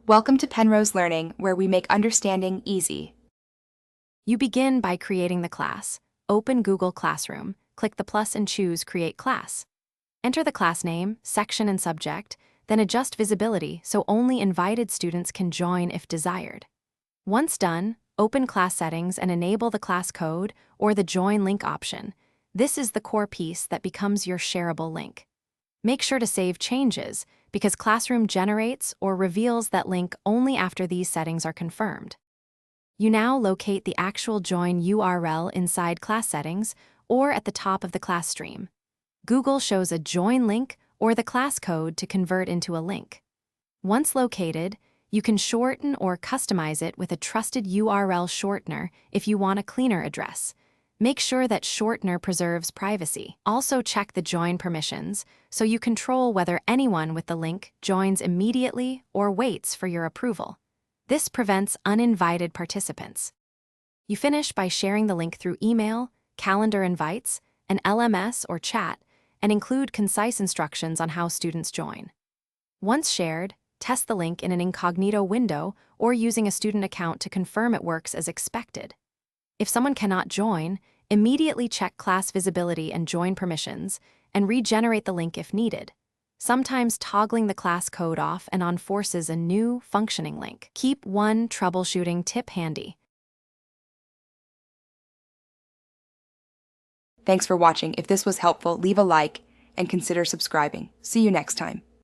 Welcome to Penrose Learning, where we make understanding easy. You begin by creating the class. Open Google Classroom, click the plus and choose Create Class. Enter the class name, section, and subject, then adjust visibility so only invited students can join if desired. Once done, open class settings and enable the class code or the join link option. This is the core piece that becomes your shareable link. Make sure to save changes because Classroom generates or reveals that link only after these settings are confirmed. You now locate the actual join URL inside class settings or at the top of the class stream. Google shows a join link or the class code to convert into a link. Once located, you can shorten or customize it with a trusted URL shortener if you want a cleaner address. Make sure that shortener preserves privacy. Also check the join permissions so you control whether anyone with the link joins immediately or waits for your approval. This prevents uninvited participants. You finish by sharing the link through email, calendar invites, an LMS or chat, and include concise instructions on how students join. Once shared, test the link in an incognito window or using a student account to confirm it works as expected. If someone cannot join, immediately check class visibility and join permissions, and regenerate the link if needed. Sometimes toggling the class code off and on forces a new, functioning link. Keep one troubleshooting tip handy. Thanks for watching. If this was helpful, leave a like and consider subscribing. See you next time.